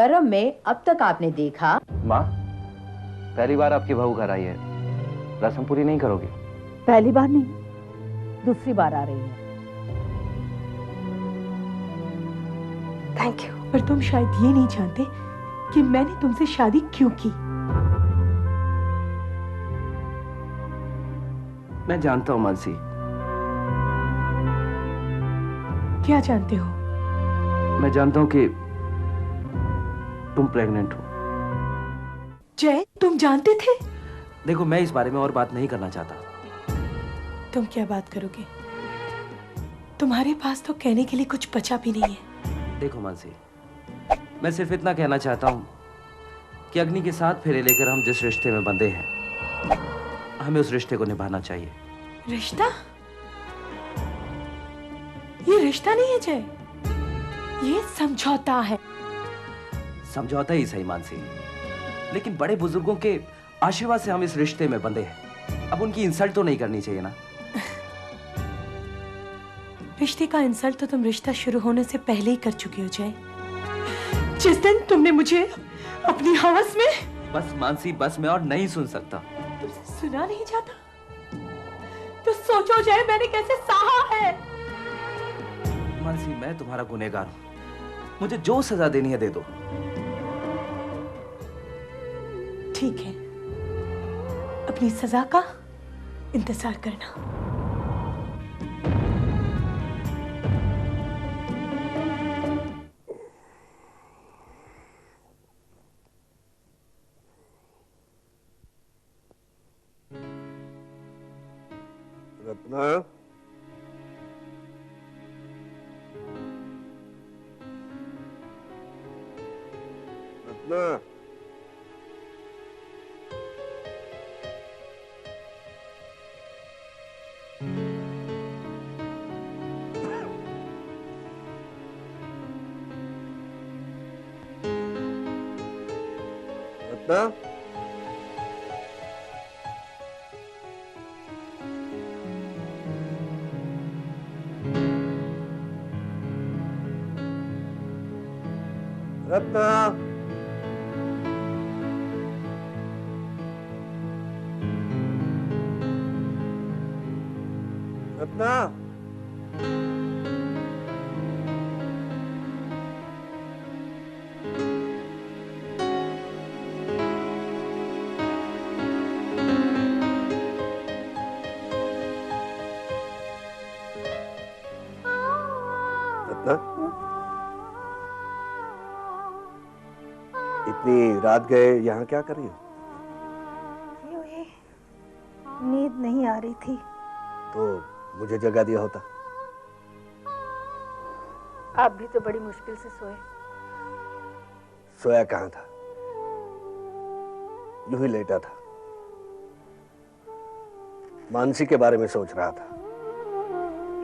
मुकर्रम में अब तक आपने देखा। माँ, पहली बार आपकी बहू घर आई है, रस्म पूरी नहीं करोगी? पहली बार नहीं, दूसरी बार आ रही है। Thank you. पर तुम शायद ये नहीं जानते कि मैंने तुमसे शादी क्यों की। मैं जानता हूँ मानसी। क्या जानते हो? मैं जानता हूँ कि तुम प्रेग्नेंट हो। जय, तुम जानते थे? देखो, मैं इस बारे में और बात नहीं करना चाहता। तुम क्या बात करोगे? तुम्हारे पास तो कहने के लिए कुछ बचा भी नहीं है। देखो मानसी, मैं सिर्फ इतना कहना चाहता हूँ कि अग्नि के साथ फेरे लेकर हम जिस रिश्ते में बंधे हैं, हमें उस रिश्ते को निभाना चाहिए। रिश्ता? ये रिश्ता नहीं है जय, ये समझौता है। समझौता ही सही मानसी, लेकिन बड़े बुजुर्गों के आशीर्वाद से हम इस रिश्ते में बंधे हैं। अब उनकी इंसल्ट तो नहीं करनी चाहिए ना। रिश्ते का इंसल्ट तो तुम रिश्ता शुरू होने से पहले ही कर चुके हो जय। जिस दिन तुमने मुझे अपनी हवस में। बस मानसी, बस, मैं और नहीं सुन सकता। तुमसे सुना नहीं जाता तो सोचो जय, मैंने कैसे सहा है। मानसी, मैं तुम्हारा गुनहगार हूं, मुझे जो सजा देनी है दे दो। ठीक है, अपनी सजा का इंतजार करना। रत्ना, रत्ना, रत्ना, रत्ना, रत्ना, रत्ना, इतनी रात गए यहाँ क्या कर रही हो? यूं ही नींद नहीं आ रही थी। तो मुझे जगा दिया होता। आप भी तो बड़ी मुश्किल से सोए। सोया कहाँ था, यूं ही लेटा था, मानसी के बारे में सोच रहा था।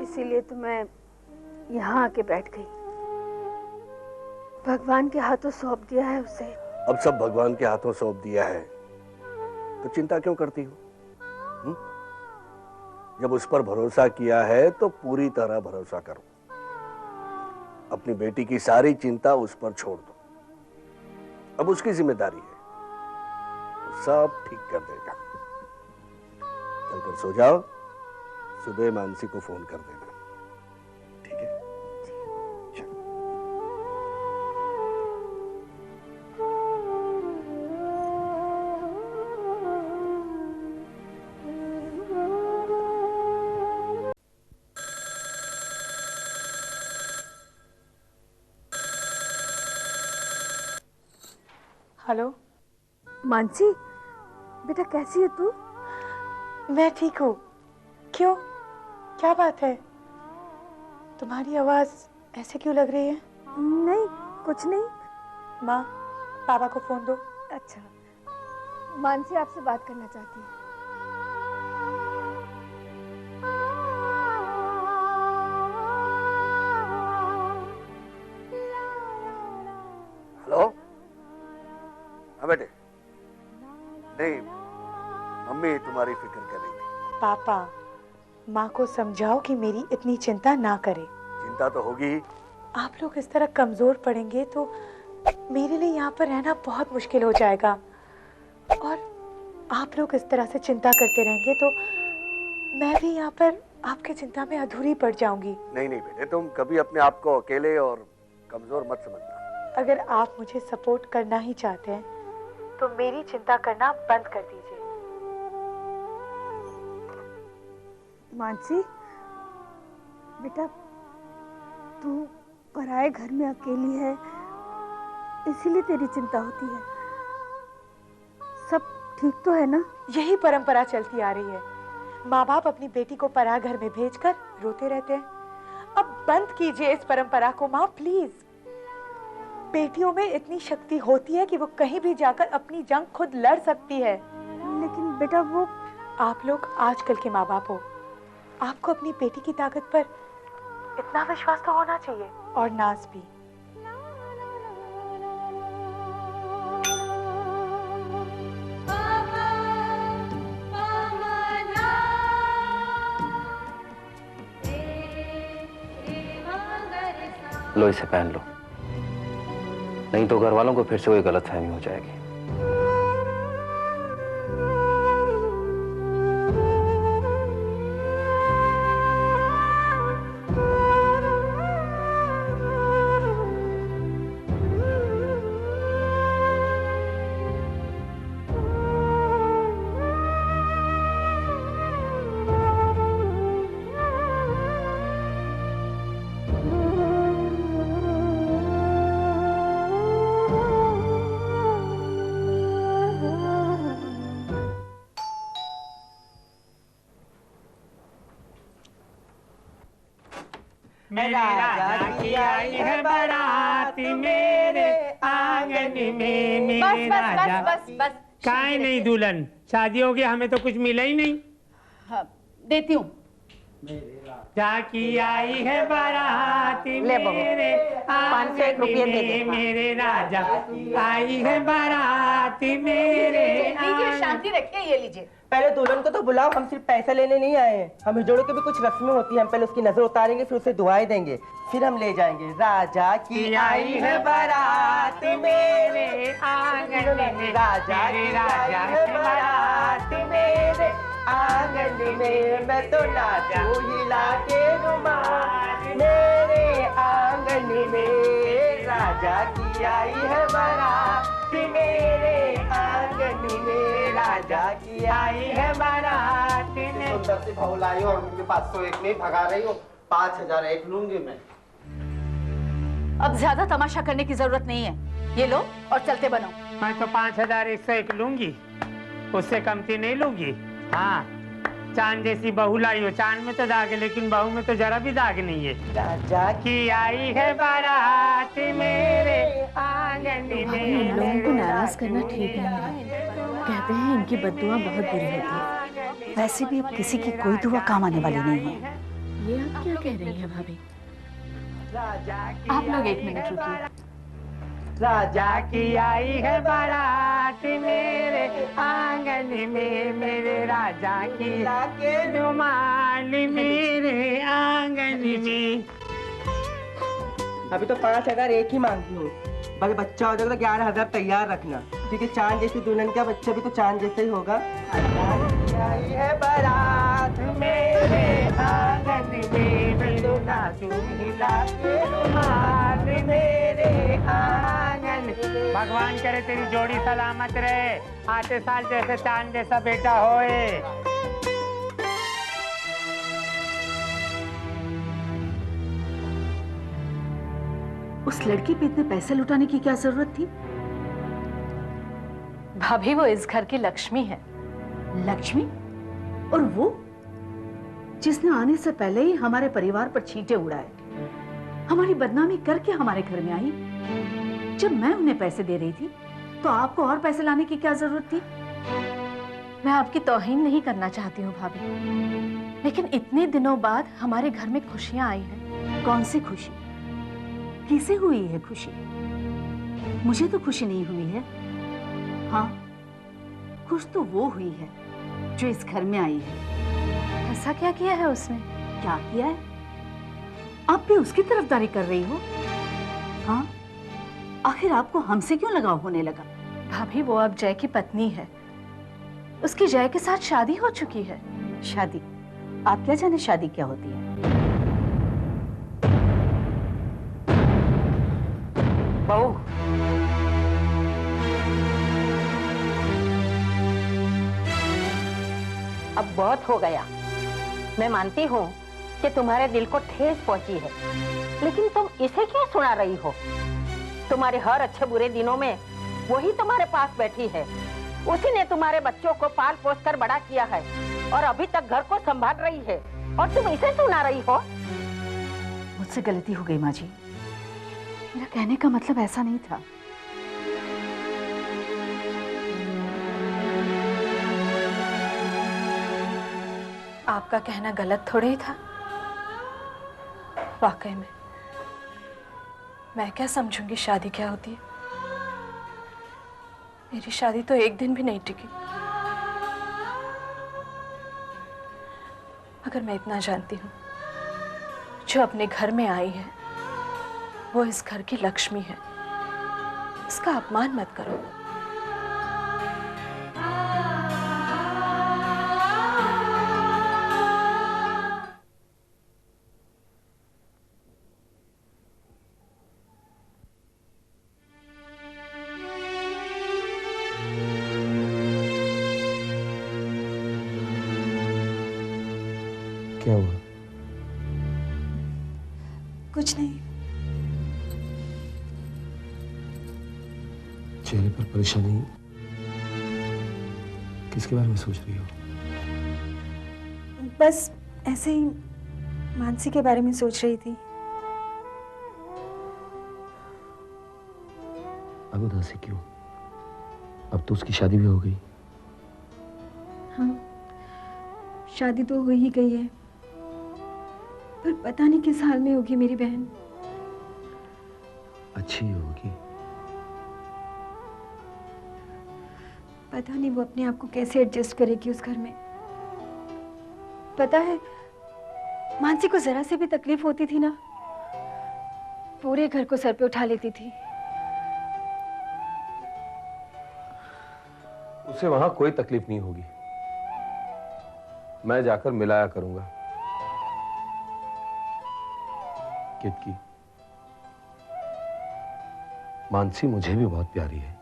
इसीलिए तो मैं यहाँ आके बैठ गई। भगवान के हाथों सौंप दिया है उसे। अब सब भगवान के हाथों सौंप दिया है तो चिंता क्यों करती हो? जब उस पर भरोसा किया है तो पूरी तरह भरोसा करो। अपनी बेटी की सारी चिंता उस पर छोड़ दो। अब उसकी जिम्मेदारी है, वो सब ठीक कर देगा। चलकर सो जाओ, सुबह मानसी को फोन कर देना, ठीक है? हेलो मानसी, बेटा कैसी है तू? मैं ठीक हूँ। क्यों, क्या बात है? तुम्हारी आवाज ऐसे क्यों लग रही है? नहीं, कुछ नहीं। माँ, पापा को फोन दो। अच्छा, मानसी आपसे बात करना चाहती है। हेलो, हाँ बेटे। नहीं, मम्मी तुम्हारी फिक्र कर रही थी। पापा, माँ को समझाओ कि मेरी इतनी चिंता ना करे। चिंता तो होगी ही। आप लोग इस तरह कमजोर पड़ेंगे तो मेरे लिए यहाँ पर रहना बहुत मुश्किल हो जाएगा और आप लोग इस तरह से चिंता करते रहेंगे तो मैं भी यहाँ पर आपकी चिंता में अधूरी पड़ जाऊंगी। नहीं नहीं बेटे, तुम कभी अपने आप को अकेले और कमजोर मत समझना। अगर आप मुझे सपोर्ट करना ही चाहते हैं तो मेरी चिंता करना बंद कर दीजिए। मानसी बेटा, तू पराए घर में अकेली है, इसीलिए तेरी चिंता होती है। सब ठीक तो है ना? यही परंपरा चलती आ रही है। माँ बाप अपनी बेटी को पराया घर में भेजकर रोते रहते हैं। अब बंद कीजिए इस परंपरा को माँ, प्लीज। बेटियों में इतनी शक्ति होती है कि वो कहीं भी जाकर अपनी जंग खुद लड़ सकती है। लेकिन बेटा वो आप लोग आजकल के माँ बाप हो, आपको अपनी बेटी की ताकत पर इतना विश्वास तो होना चाहिए, और नाज भी। लो इसे पहन लो, नहीं तो घर वालों को फिर से कोई गलतफहमी हो जाएगी। मेरे राजा की आई है बारात मेरे आंगन में। मेरे राजा बस काहे नहीं दुल्हन, शादी हो गई, हमें तो कुछ मिला ही नहीं। हाँ, देती हूँ। राजा की आई है बारात मेरे आंगन में। मेरे राजा आई है बारात मेरे लीजिए, शांति रखिए, ये लीजिए। पहले दुल्हन को तो बुलाओ, हम सिर्फ पैसा लेने नहीं आए हैं। हम हिजोड़ों की भी कुछ रस्में होती हैं, हम पहले उसकी नजर उतारेंगे, फिर उसे दुआएं देंगे, फिर हम ले जाएंगे। राजा की आई है बारात मेरे आंगन में। राजा की आई है बारात मेरे आंगन में। मैं तो नाचूं हिला के रुमाल मेरे आंगन में। राजा की आई है बारात मेरे आंगन में। राजा की आई है बारात में। सुंदर सी बहू लाई हो और मुझे 501 में भगा रही हो। 5001 लूंगी मैं। अब ज्यादा तमाशा करने की जरूरत नहीं है, ये लो और चलते बनो। मैं तो 5101 लूंगी, उससे कमती नहीं लूंगी। हाँ, चांद जैसी बहू लाई हो। चांद में तो दाग है, लेकिन बहू में तो जरा भी दाग नहीं है। राजा की आई है बारात मेरे आंगन में। इन लोगों को नाराज करना ठीक नहीं है। कहते हैं इनकी बद्दुआ बहुत बुरी होती है। वैसे भी अब किसी की कोई दुआ काम आने वाली नहीं है। ये आप क्या कह रही हैं भाभी? आप लोग एक मिनट रुकिए। राजा की आई है बारात मेरे आंगन में। मेरे राजा की रुमाल मेरे आंगन में। अभी तो 5001 ही मांगी हूँ, बाकी बच्चा हो जाएगा तो 11000 तैयार रखना, क्योंकि चांद जैसी दुल्हन का बच्चा भी तो चांद जैसे ही होगा। आई है बारात मेरे आंगन में। मैं तो नाचूं हिला के रुमाल मेरे आंगन। भगवान करे तेरी जोड़ी सलामत रहे, आते साल जैसे चांद जैसा बेटा होए। उस लड़की पे इतने पैसे लुटाने की क्या जरूरत थी? भाभी वो इस घर की लक्ष्मी है। लक्ष्मी? और वो जिसने आने से पहले ही हमारे परिवार पर छींटे उड़ाए, हमारी बदनामी करके हमारे घर में आई। जब मैं उन्हें पैसे दे रही थी तो आपको और पैसे लाने की क्या जरूरत थी? मैं आपकी तौहीन नहीं करना चाहती हूँ भाभी, लेकिन इतने दिनों बाद हमारे घर में खुशियाँ आई हैं। कौन सी खुशी? किसे हुई है खुशी? मुझे तो खुशी नहीं हुई है। हाँ, खुश तो वो हुई है जो इस घर में आई है। ऐसा क्या किया है उसने? क्या किया है? आप भी उसकी तरफदारी कर रही हो? हाँ, आखिर आपको हमसे क्यों लगाव होने लगा? भाभी वो अब जय की पत्नी है, उसकी जय के साथ शादी हो चुकी है। शादी? आप क्या जाने शादी क्या होती है? बहू, अब बहुत हो गया। मैं मानती हूँ कि तुम्हारे दिल को ठेस पहुंची है, लेकिन तुम इसे क्यों सुना रही हो? तुम्हारे हर अच्छे बुरे दिनों में वही तुम्हारे पास बैठी है। उसी ने तुम्हारे बच्चों को पाल पोस कर बड़ा किया है और अभी तक घर को संभाल रही है, और तुम इसे सुना रही हो? मुझसे गलती हो गई माँ जी, मेरा कहने का मतलब ऐसा नहीं था। आपका कहना गलत थोड़ा ही था। वाकई में मैं क्या समझूंगी शादी क्या होती है। मेरी शादी तो एक दिन भी नहीं टिकी। अगर मैं इतना जानती हूँ, जो अपने घर में आई है वो इस घर की लक्ष्मी है, इसका अपमान मत करो। क्या हुआ? कुछ नहीं। चेहरे पर परेशानी, किसके बारे में सोच रही हो? बस ऐसे ही मानसी के बारे में सोच रही थी। अब उदासी क्यों? अब तो उसकी शादी भी हो गई। हाँ, शादी तो हो ही गई है, पर पता नहीं किस हाल में होगी मेरी बहन। अच्छी होगी। पता नहीं वो अपने आप को कैसे एडजस्ट करेगी उस घर में। पता है, मानसी को जरा से भी तकलीफ होती थी ना, पूरे घर को सर पे उठा लेती थी। उसे वहां कोई तकलीफ नहीं होगी। मैं जाकर मिलाया करूंगा। कितकी, मानसी मुझे भी बहुत प्यारी है।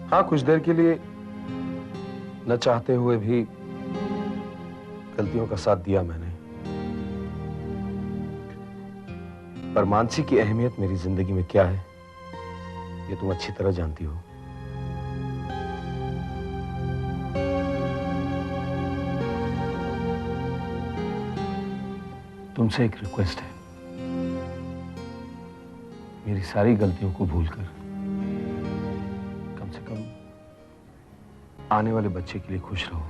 हाँ, कुछ देर के लिए न चाहते हुए भी गलतियों का साथ दिया मैंने, पर मानसी की अहमियत मेरी जिंदगी में क्या है, ये तुम अच्छी तरह जानती हो। तुमसे एक रिक्वेस्ट है, मेरी सारी गलतियों को भूलकर कम से कम आने वाले बच्चे के लिए खुश रहो।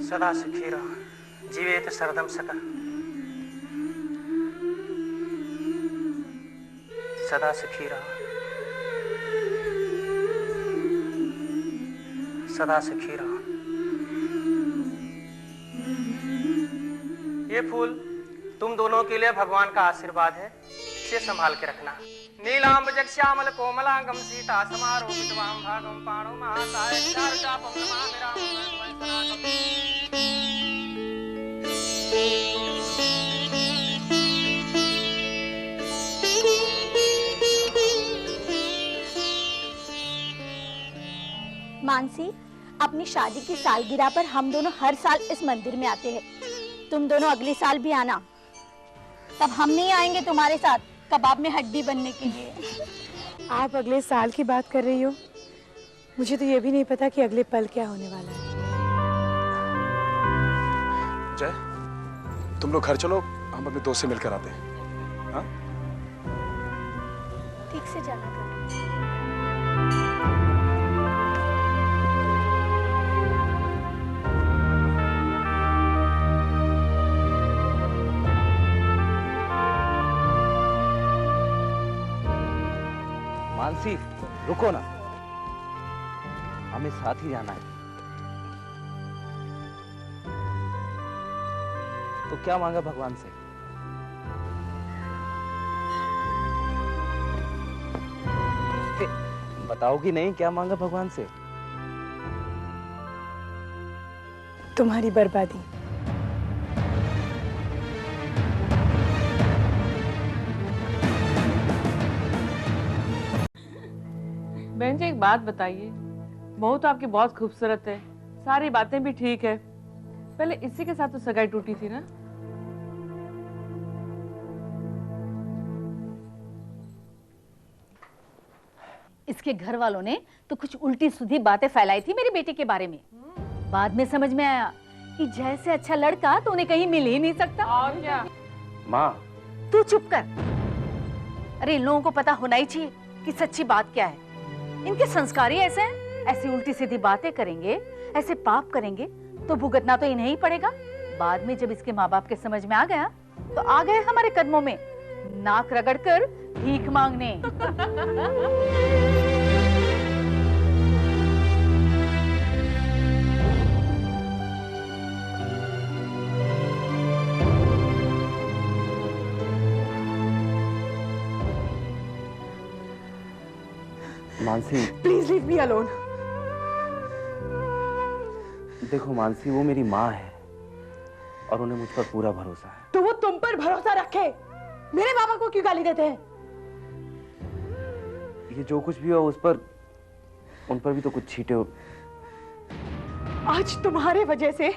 सदा सुखी रहो, जीवेत सरदम सका। सदा सुखी रहो, सदा सुखी रहो। ये फूल तुम दोनों के लिए भगवान का आशीर्वाद है, इसे संभाल के रखना। नीलांब जगश्यामल कोमलांगम सीता समारोह विद्वाम भागम पाणो महासाय चारुचापम नमामि रामं मानसी, अपनी शादी की सालगिरह पर हम दोनों हर साल इस मंदिर में आते हैं। तुम दोनों अगले साल भी आना। तब हम नहीं आएंगे तुम्हारे साथ कबाब में हड्डी बनने के लिए। आप अगले साल की बात कर रही हो? मुझे तो ये भी नहीं पता कि अगले पल क्या होने वाला है। जय, तुम लोग घर चलो, हम अपने दोस्त से मिलकर आते हैं। हाँ? ठीक से जाना कर। मानसी, रुको ना, हमें साथ ही जाना है। तो क्या मांगा भगवान से? बताओगी नहीं क्या मांगा भगवान से? तुम्हारी बर्बादी। बहन जी एक बात बताइए, बहू तो आपकी बहुत खूबसूरत है, सारी बातें भी ठीक है, पहले इसी के साथ तो सगाई टूटी थी ना? इसके घर वालों ने तो कुछ उल्टी सीधी बातें फैलाई थी मेरी बेटी के बारे में। बाद में समझ में आया कि जैसे अच्छा लड़का तो उन्हें कहीं मिल ही नहीं सकता। और क्या? माँ, तू चुप कर। अरे इन लोगों को पता होना ही चाहिए कि सच्ची बात क्या है। इनके संस्कार ही ऐसे हैं, ऐसी उल्टी सीधी बातें करेंगे, ऐसे पाप करेंगे तो भुगतना तो इन्हें ही पड़ेगा। बाद में जब इसके माँ बाप के समझ में आ गया तो आ गए हमारे कदमों में नाक रगड़कर भीख मांगने। Mansi, please leave me alone. देखो मानसी, वो मेरी माँ है और उन्हें मुझ पर पूरा भरोसा है। तो वो तुम पर भरोसा रखे, मेरे बाबा को क्यों गाली देते हैं? ये जो कुछ भी हो उस पर, उन पर भी तो कुछ छींटे हो। आज तुम्हारे वजह से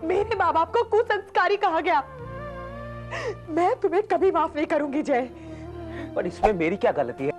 मेरे माँ बाप को कुसंस्कारी कहा गया। मैं तुम्हें कभी माफ नहीं करूंगी जय। पर इसमें मेरी क्या गलती है?